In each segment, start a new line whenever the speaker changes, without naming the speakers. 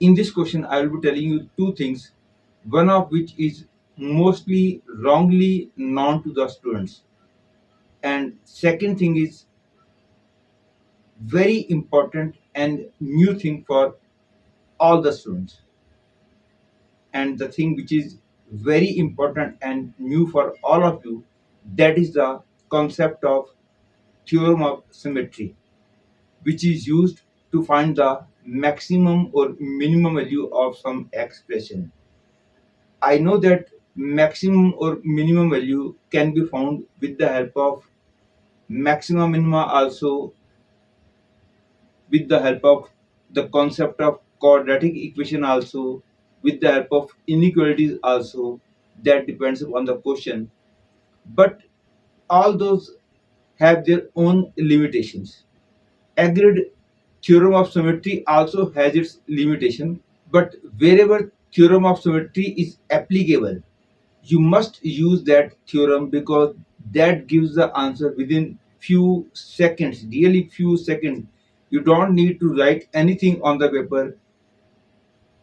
In this question, I will be telling you two things, one of which is mostly wrongly known to the students, and second thing is very important and new thing for all the students. And the thing which is very important and new for all of you, that is the concept of theorem of symmetry, which is used to find the maximum or minimum value of some expression. I know that maximum or minimum value can be found with the help of maxima minima, also with the help of the concept of quadratic equation, also with the help of inequalities, also that depends on the question. But all those have their own limitations. Agreed theorem of symmetry also has its limitation, but wherever theorem of symmetry is applicable, you must use that theorem because that gives the answer within few seconds, really few seconds. You don't need to write anything on the paper.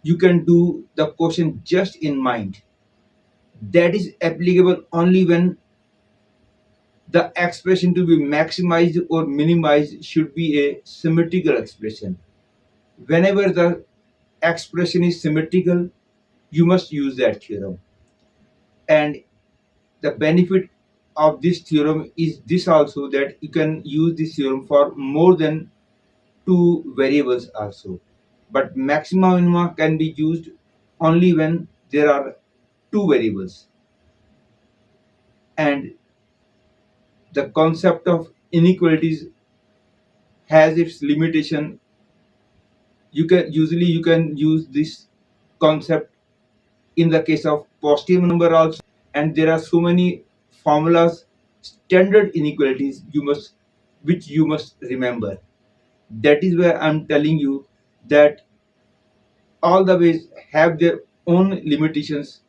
You can do the question just in mind. That is applicable only when the expression to be maximized or minimized should be a symmetrical expression. Whenever the expression is symmetrical, you must use that theorem. And the benefit of this theorem is this also, that you can use this theorem for more than two variables also. But maxima minima can be used only when there are two variables. And the concept of inequalities has its limitation. You can use this concept in the case of positive number also, and there are so many formulas, standard inequalities which you must remember. That is where I'm telling you that all the ways have their own limitations,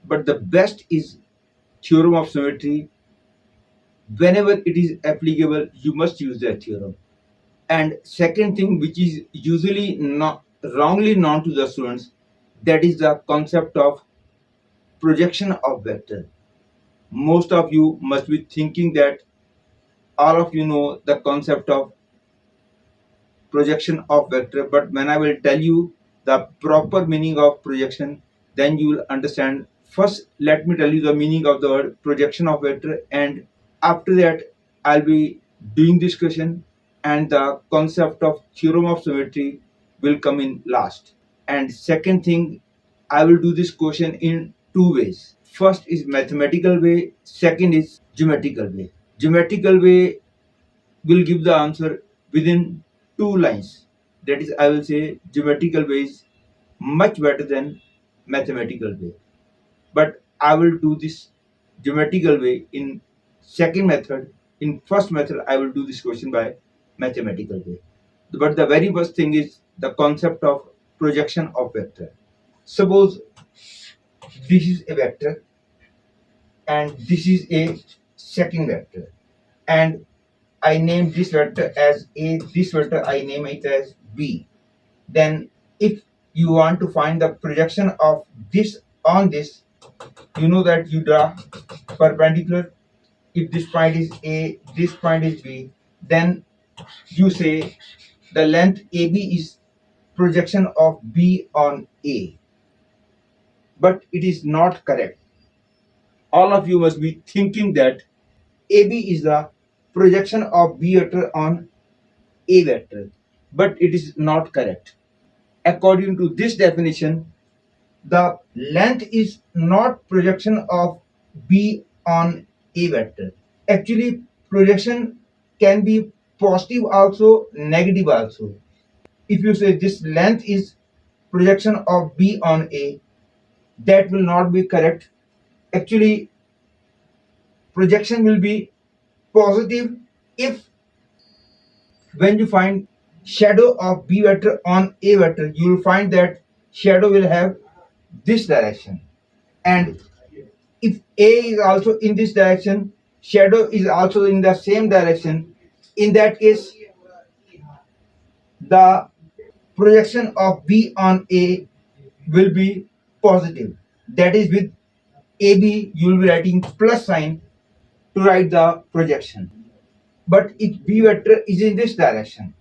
but the best is theorem of symmetry. Whenever it is applicable, you must use that theorem. And second thing, which is usually not wrongly known to the students, that is the concept of projection of vector. Most of you must be thinking that all of you know the concept of projection of vector, but when I will tell you the proper meaning of projection, then you will understand. First, let me tell you the meaning of the word projection of vector, and after that I'll be doing this question, and the concept of theorem of symmetry will come in last. And second thing, I will do this question in two ways. First is mathematical way, second is geometrical way. Geometrical way will give the answer within two lines. That is, I will say geometrical way is much better than mathematical way. But I will do this geometrical way in second method. In first method, I will do this question by mathematical way. But the very first thing is the concept of projection of vector. Suppose this is a vector and this is a second vector, and I name this vector as A, this vector I name it as B. Then if you want to find the projection of this on this, you know that you draw perpendicular. If this point is A, this point is B, then you say the length AB is projection of B on A. But it is not correct. All of you must be thinking that AB is the projection of B vector on A vector, but it is not correct. According to this definition, the length is not projection of B on A vector. Actually, projection can be positive also, negative also. If you say this length is projection of B on A, that will not be correct. Actually, projection will be positive if when you find shadow of B vector on A vector, you will find that shadow will have this direction. And if A is also in this direction, shadow is also in the same direction. In that case, the projection of B on A will be positive. That is, with AB you will be writing plus sign to write the projection. But if B vector is in this direction,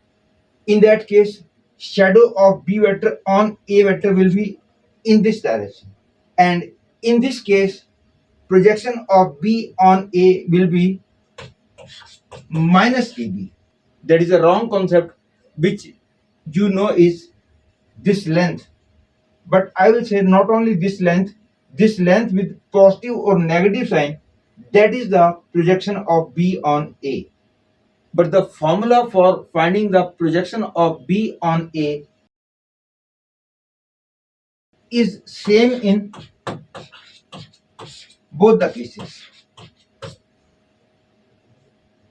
in that case shadow of B vector on A vector will be in this direction, and in this case projection of B on A will be minus AB. That is a wrong concept, which you know is this length. But I will say not only this length with positive or negative sign, that is the projection of B on A. But the formula for finding the projection of B on A is same in both the cases.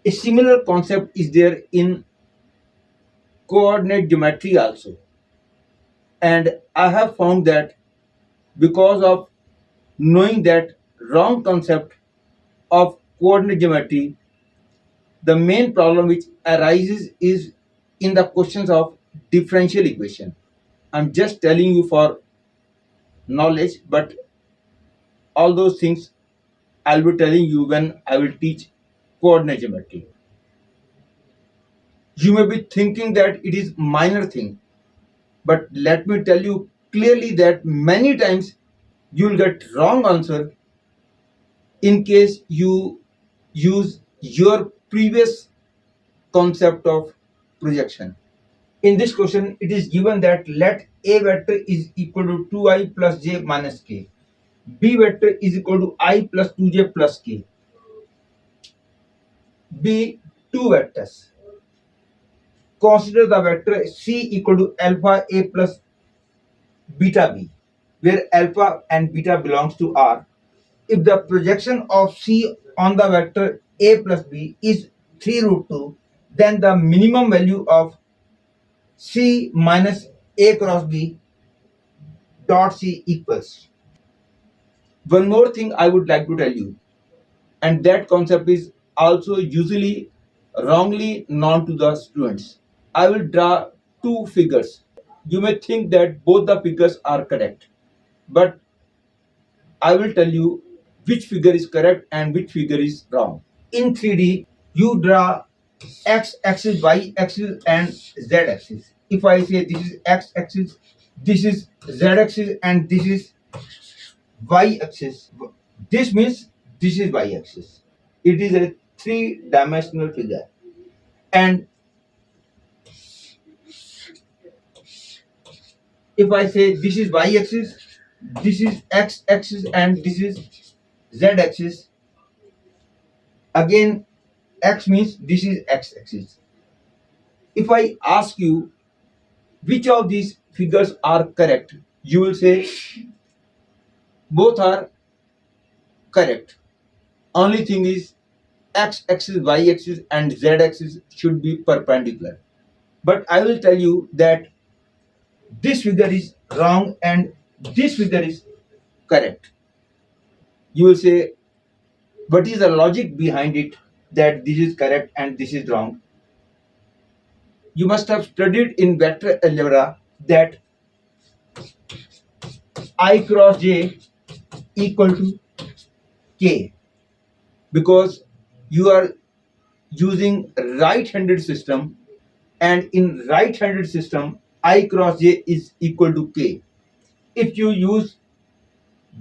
A similar concept is there in coordinate geometry also. And I have found that because of knowing that wrong concept of coordinate geometry, the main problem which arises is in the questions of differential equation. I'm just telling you for knowledge, but all those things I'll be telling you when I will teach coordinate geometry. You may be thinking that it is minor thing, but let me tell you clearly that many times you will get wrong answer in case you use your previous concept of projection. In this question, it is given that let A vector is equal to 2i plus j minus k. B vector is equal to I plus 2j plus k. B two vectors. Consider the vector C equal to alpha A plus beta B, where alpha and beta belongs to R. If the projection of C on the vector A plus B is 3 root 2, then the minimum value of C minus A cross B dot C equals. One more thing I would like to tell you, and that concept is also usually wrongly known to the students. I will draw two figures. You may think that both the figures are correct, but I will tell you which figure is correct and which figure is wrong. In 3D, you draw x axis, y axis, and z axis. If I say this is x axis, this is z axis, and this is y axis, this means this is y axis. It is a three-dimensional figure. And if I say this is y axis, this is x axis, and this is z axis, again x means this is x axis. If I ask you which of these figures are correct, you will say both are correct. Only thing is x axis, y axis, and z axis should be perpendicular. But I will tell you that this figure is wrong and this figure is correct. You will say, what is the logic behind it that this is correct and this is wrong? You must have studied in vector algebra that I cross j equal to k, because you are using right-handed system, and in right-handed system I cross j is equal to k. If you use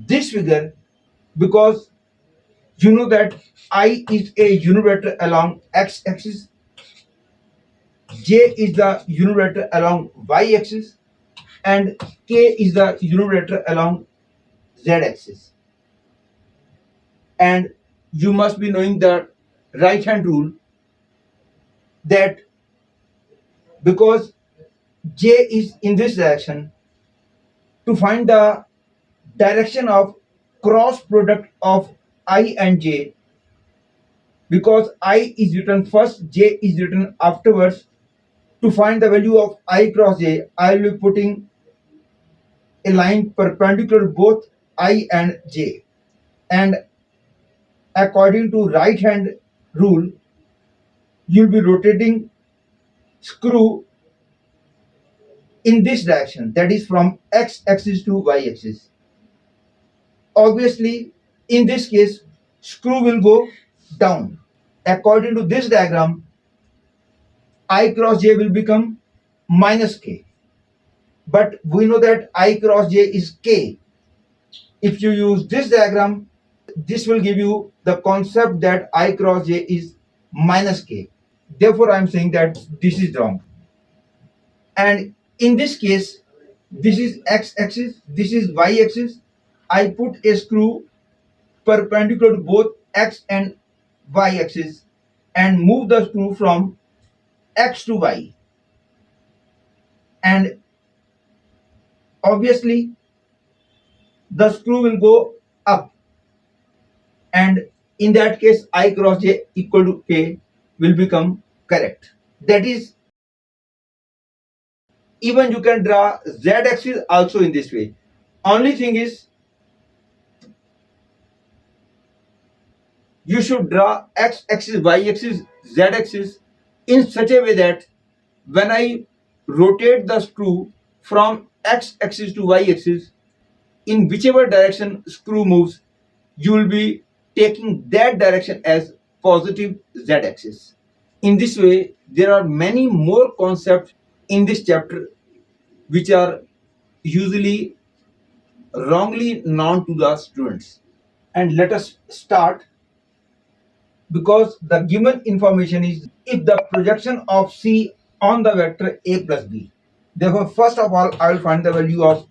this figure, because you know that I is a unit vector along x-axis, j is the unit vector along y-axis, and k is the unit vector along z-axis. And you must be knowing the right hand rule, that because j is in this direction, to find the direction of cross product of I and j, because I is written first, j is written afterwards, to find the value of I cross j, I will be putting a line perpendicular to both I and j. And according to right hand rule, you'll be rotating screw in this direction, that is from x-axis to y-axis. Obviously, in this case, screw will go down. According to this diagram, I cross j will become minus k. But we know that I cross j is k. If you use this diagram, this will give you the concept that I cross j is minus k. Therefore, I am saying that this is wrong. And in this case, this is x-axis, this is y-axis. I put a screw perpendicular to both x and y-axis and move the screw from x to y. And obviously, the screw will go up. And in that case, I cross j equal to k will become correct. That is, even you can draw z-axis also in this way. Only thing is, you should draw x-axis, y-axis, z-axis in such a way that when I rotate the screw from x-axis to y-axis, in whichever direction screw moves, you will be taking that direction as positive z-axis. In this way, there are many more concepts in this chapter which are usually wrongly known to the students. And let us start, because the given information is if the projection of C on the vector A plus B. Therefore, first of all, I will find the value of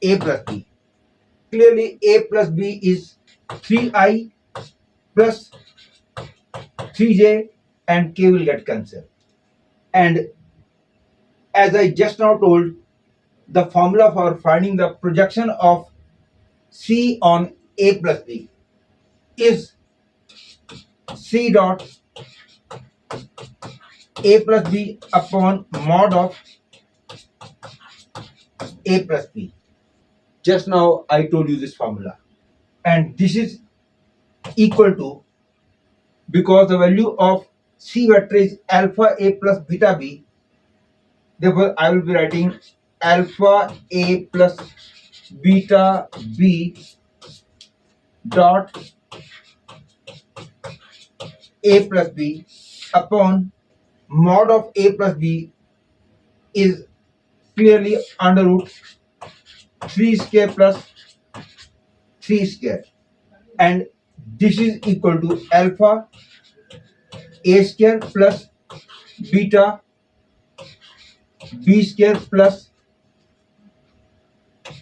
A plus B. Clearly, A plus B is 3i plus 3j and k will get cancelled. And as I just now told, the formula for finding the projection of C on A plus B is C dot A plus B upon mod of A plus B. Just now I told you this formula. And this is equal to, because the value of C vector is alpha A plus beta B, therefore I will be writing alpha A plus beta B dot A plus B upon mod of A plus B is clearly under root 3 square plus 3 square, and this is equal to alpha A square plus beta B square plus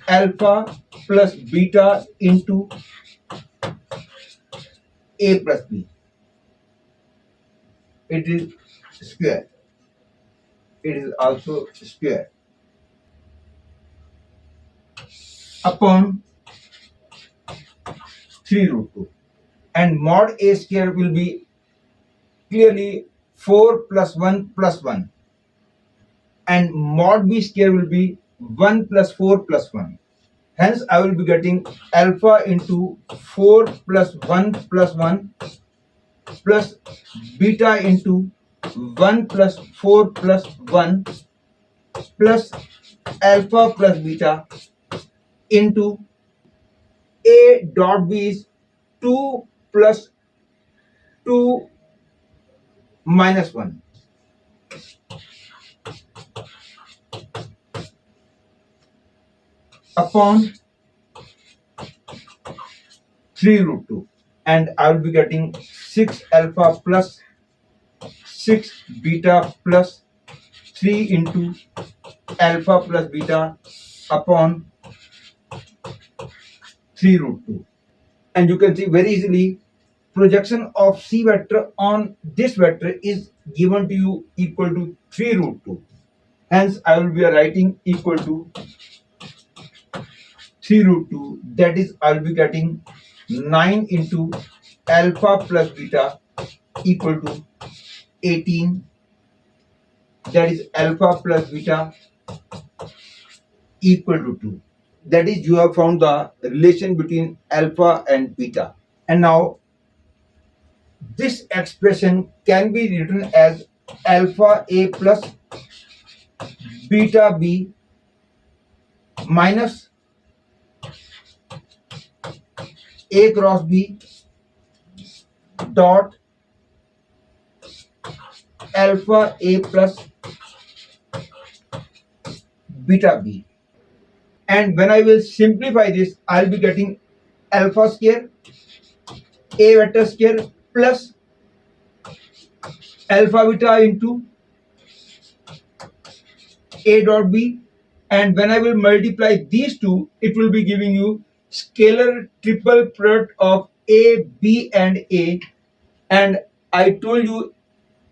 alpha plus beta into A plus B. It is square. It is also square upon 3 root 2. And mod A square will be clearly 4 plus 1 plus 1. And mod B square will be 1 plus 4 plus 1. Hence, I will be getting alpha into 4 plus 1 plus 1 plus beta into 1 plus 4 plus 1 plus alpha plus beta into A dot B is 2 plus 2 minus 1 upon 3 root 2, and I will be getting 6 alpha plus 6 beta plus 3 into alpha plus beta upon 3 root 2. And you can see very easily projection of C vector on this vector is given to you equal to 3 root 2. Hence, I will be writing equal to 3 root 2. That is, I will be getting 9 into alpha plus beta equal to 18. That is alpha plus beta equal to 2. That is, you have found the relation between alpha and beta. And now, this expression can be written as alpha A plus beta b minus a cross b dot alpha a plus beta b. And when I will simplify this, I'll be getting alpha square a vector square plus alpha beta into a dot b, and when I will multiply these two, it will be giving you scalar triple product of a, b and a. And I told you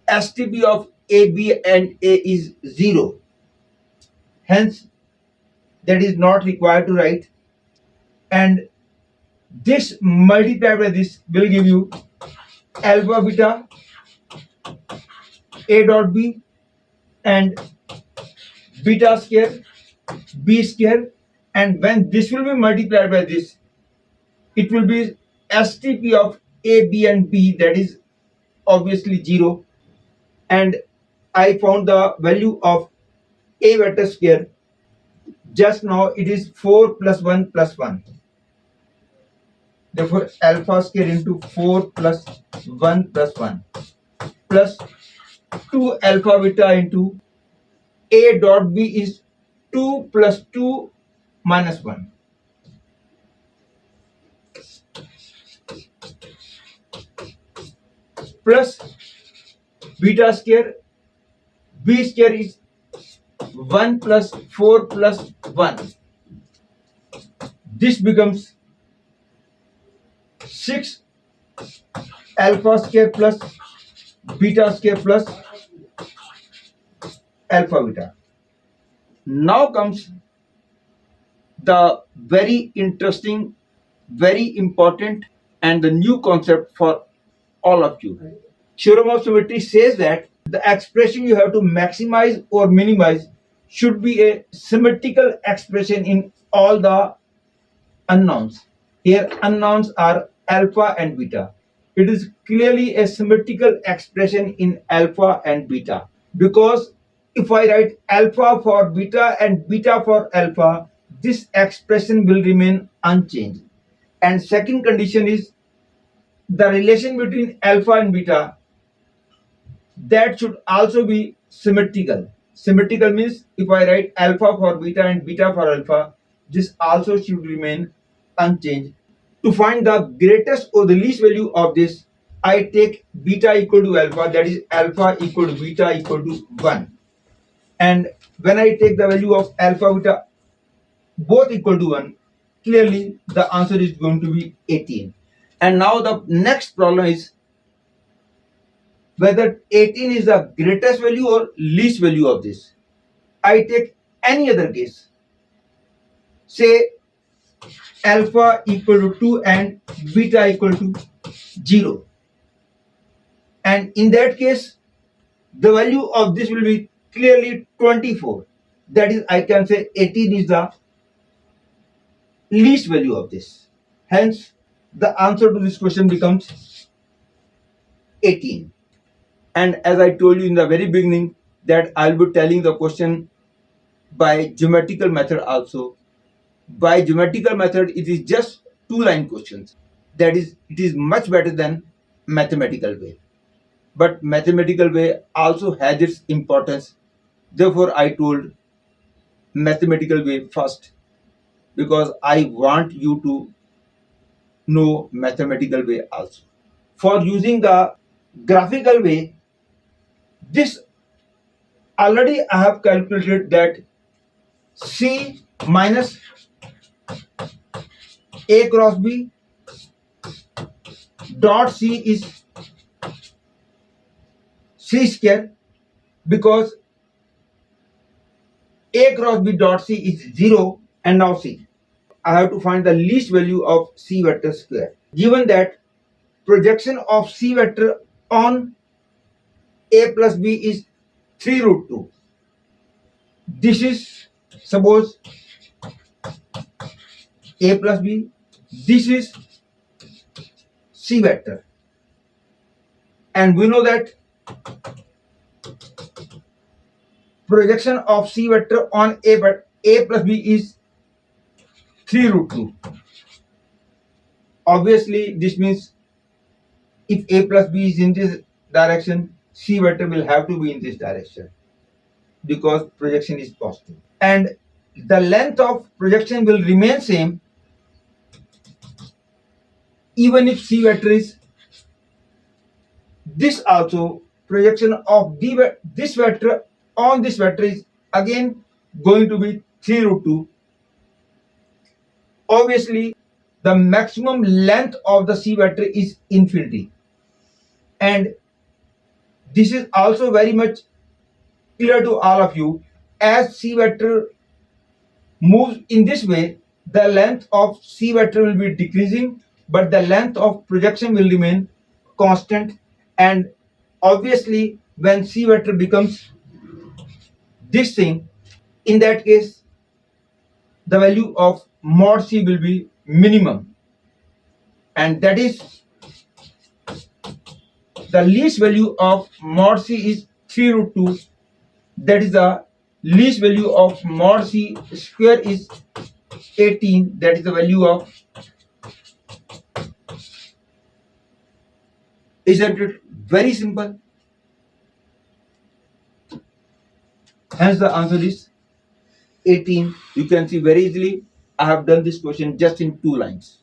STP of a, b and a is 0. Hence, that is not required to write. And this multiplied by this will give you alpha beta a dot b and beta square b square, and when this will be multiplied by this, it will be STP of a, b and b, that is obviously 0. And I found the value of a vector square. Just now it is 4 plus 1 plus 1. Therefore alpha square into 4 plus 1 plus 1 plus 2 alpha beta into a dot b is 2 plus 2 minus 1 plus beta square b square is 1 plus 4 plus 1. This becomes 6 alpha square plus beta square plus alpha beta. Now comes the very interesting, very important and the new concept for all of you. Theorem of symmetry says that the expression you have to maximize or minimize should be a symmetrical expression in all the unknowns. Here unknowns are alpha and beta. It is clearly a symmetrical expression in alpha and beta, because if I write alpha for beta and beta for alpha, this expression will remain unchanged. And second condition is the relation between alpha and beta, that should also be symmetrical. Symmetrical means if I write alpha for beta and beta for alpha, this also should remain unchanged. To find the greatest or the least value of this, I take beta equal to alpha, that is alpha equal to beta equal to 1. And when I take the value of alpha beta both equal to 1, clearly the answer is going to be 18. And now the next problem is whether 18 is the greatest value or least value of this. I take any other case. Say alpha equal to 2 and beta equal to 0. And in that case, the value of this will be clearly 24. That is, I can say 18 is the least value of this. Hence, the answer to this question becomes 18. And as I told you in the very beginning that I'll be telling the question by geometrical method also. By geometrical method, it is just 2-line questions. That is, it is much better than mathematical way. But mathematical way also has its importance. Therefore, I told mathematical way first, because I want you to know mathematical way also. For using the graphical way, this already I have calculated that C minus A cross B dot C is C square, because A cross B dot C is 0 and now C. I have to find the least value of C vector square. Given that projection of C vector on A plus B is 3 root 2. This is, suppose, A plus B. This is C vector. And we know that projection of C vector on A, but A plus B is 3 root 2. Obviously, this means if A plus B is in this direction, C vector will have to be in this direction because projection is positive. And the length of projection will remain same even if C vector is this. Also, projection of this vector on this vector is again going to be 3 root 2. Obviously, the maximum length of the C vector is infinity. And this is also very much clear to all of you. As C vector moves in this way, the length of C vector will be decreasing, but the length of projection will remain constant. And obviously, when C vector becomes this thing, in that case, the value of mod C will be minimum. And that is the least value of mod C is 3 root 2. That is the least value of mod C square is 18. That is the value of, isn't it very simple? Hence the answer is 18. You can see very easily I have done this question just in 2 lines.